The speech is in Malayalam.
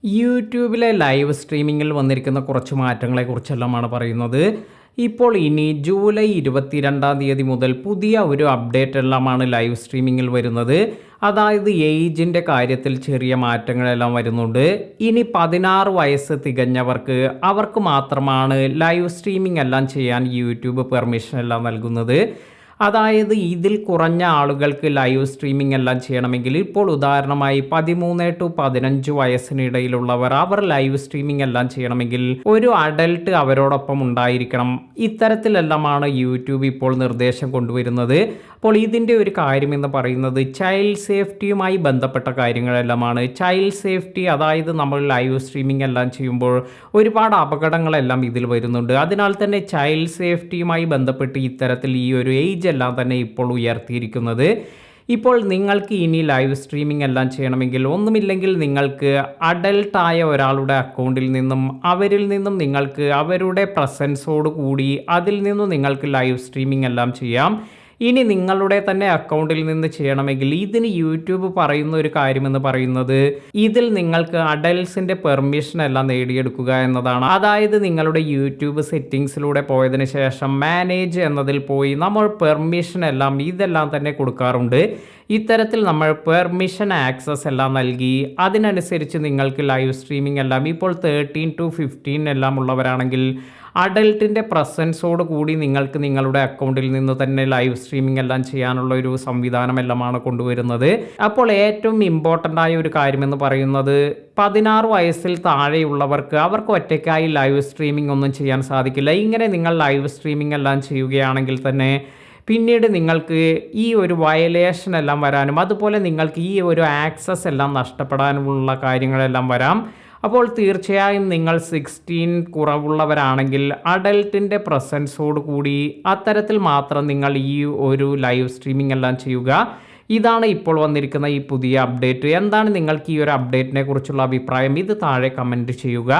യൂട്യൂബിലെ ലൈവ് സ്ട്രീമിങ്ങിൽ വന്നിരിക്കുന്ന കുറച്ച് മാറ്റങ്ങളെക്കുറിച്ചെല്ലാമാണ് പറയുന്നത്. ഇപ്പോൾ ഇനി ജൂലൈ 22-ാം തീയതി മുതൽ പുതിയ ഒരു അപ്ഡേറ്റ് എല്ലാമാണ് ലൈവ് സ്ട്രീമിങ്ങിൽ വരുന്നത്. അതായത് ഏജിൻ്റെ കാര്യത്തിൽ ചെറിയ മാറ്റങ്ങളെല്ലാം വരുന്നുണ്ട്. ഇനി 16 വയസ്സ് തികഞ്ഞവർക്ക് അവർക്ക് മാത്രമാണ് ലൈവ് സ്ട്രീമിംഗ് എല്ലാം ചെയ്യാൻ യൂട്യൂബ് പെർമിഷൻ എല്ലാം നൽകുന്നത്. അതായത് ഇതിൽ കുറഞ്ഞ ആളുകൾക്ക് ലൈവ് സ്ട്രീമിംഗ് എല്ലാം ചെയ്യണമെങ്കിൽ ഇപ്പോൾ ഉദാഹരണമായി 13 ടു 15 വയസ്സിനിടയിലുള്ളവർ അവർ ലൈവ് സ്ട്രീമിംഗ് എല്ലാം ചെയ്യണമെങ്കിൽ ഒരു അഡൽട്ട് അവരോടൊപ്പം ഉണ്ടായിരിക്കണം. ഇത്തരത്തിലെല്ലാമാണ് യൂട്യൂബ് ഇപ്പോൾ നിർദ്ദേശം കൊണ്ടുവരുന്നത്. അപ്പോൾ ഇതിൻ്റെ ഒരു കാര്യം എന്ന് പറയുന്നത് ചൈൽഡ് സേഫ്റ്റിയുമായി ബന്ധപ്പെട്ട കാര്യങ്ങളെല്ലാമാണ്. ചൈൽഡ് സേഫ്റ്റി, അതായത് നമ്മൾ ലൈവ് സ്ട്രീമിംഗ് എല്ലാം ചെയ്യുമ്പോൾ ഒരുപാട് അപകടങ്ങളെല്ലാം ഇതിൽ വരുന്നുണ്ട്. അതിനാൽ തന്നെ ചൈൽഡ് സേഫ്റ്റിയുമായി ബന്ധപ്പെട്ട് ഇത്തരത്തിൽ ഈ ഒരു ഏജ് എല്ലാം തന്നെ ഇപ്പോൾ ഉയർത്തിയിരിക്കുന്നത്. ഇപ്പോൾ നിങ്ങൾക്ക് ഇനി ലൈവ് സ്ട്രീമിംഗ് എല്ലാം ചെയ്യണമെങ്കിൽ ഒന്നുമില്ലെങ്കിൽ നിങ്ങൾക്ക് അഡൽട്ടായ ഒരാളുടെ അക്കൗണ്ടിൽ നിന്നും അവരിൽ നിന്നും നിങ്ങൾക്ക് അവരുടെ പ്രസൻസോട് കൂടി അതിൽ നിന്നും നിങ്ങൾക്ക് ലൈവ് സ്ട്രീമിംഗ് എല്ലാം ചെയ്യാം. ഇനി നിങ്ങളുടെ തന്നെ അക്കൗണ്ടിൽ നിന്ന് ചെയ്യണമെങ്കിൽ ഇതിന് യൂട്യൂബ് പറയുന്ന ഒരു കാര്യമെന്ന് പറയുന്നത് ഇതിൽ നിങ്ങൾക്ക് അഡൽട്സിൻ്റെ പെർമിഷൻ എല്ലാം നേടിയെടുക്കുക എന്നതാണ്. അതായത് നിങ്ങളുടെ യൂട്യൂബ് സെറ്റിങ്സിലൂടെ പോയതിന് ശേഷം മാനേജ് എന്നതിൽ പോയി നമ്മൾ പെർമിഷൻ എല്ലാം ഇതെല്ലാം തന്നെ കൊടുക്കാറുണ്ട്. ഇത്തരത്തിൽ നമ്മൾ പെർമിഷൻ ആക്സസ് എല്ലാം നൽകി അതിനനുസരിച്ച് നിങ്ങൾക്ക് ലൈവ് സ്ട്രീമിംഗ് എല്ലാം ഇപ്പോൾ 13 to 15 എല്ലാം ഉള്ളവരാണെങ്കിൽ അഡൽട്ടിൻ്റെ പ്രസൻസോട് കൂടി നിങ്ങൾക്ക് നിങ്ങളുടെ അക്കൗണ്ടിൽ നിന്ന് തന്നെ ലൈവ് സ്ട്രീമിംഗ് എല്ലാം ചെയ്യാനുള്ള ഒരു സംവിധാനം എല്ലാമാണ് കൊണ്ടുവരുന്നത്. അപ്പോൾ ഏറ്റവും ഇമ്പോർട്ടൻ്റ് ആയ ഒരു കാര്യമെന്ന് പറയുന്നത് 16 വയസ്സിൽ താഴെയുള്ളവർക്ക് അവർക്ക് ഒറ്റയ്ക്കായി ലൈവ് സ്ട്രീമിംഗ് ഒന്നും ചെയ്യാൻ സാധിക്കില്ല. ഇങ്ങനെ നിങ്ങൾ ലൈവ് സ്ട്രീമിംഗ് എല്ലാം ചെയ്യുകയാണെങ്കിൽ തന്നെ പിന്നീട് നിങ്ങൾക്ക് ഈ ഒരു വയലേഷൻ എല്ലാം വരാനും അതുപോലെ നിങ്ങൾക്ക് ഈ ഒരു ആക്സസ് എല്ലാം നഷ്ടപ്പെടാനുമുള്ള കാര്യങ്ങളെല്ലാം വരാം. അപ്പോൾ തീർച്ചയായും നിങ്ങൾ 16 കുറവുള്ളവരാണെങ്കിൽ അഡൽട്ടിൻ്റെ പ്രസൻസോട് കൂടി അത്തരത്തിൽ മാത്രം നിങ്ങൾ ഈ ഒരു ലൈവ് സ്ട്രീമിംഗ് എല്ലാം ചെയ്യുക. ഇതാണ് ഇപ്പോൾ വന്നിരിക്കുന്ന ഈ പുതിയ അപ്ഡേറ്റ്. എന്താണ് നിങ്ങൾക്ക് ഈ ഒരു അപ്ഡേറ്റിനെ കുറിച്ചുള്ള അഭിപ്രായം? ഇത് താഴെ കമൻറ്റ് ചെയ്യുക.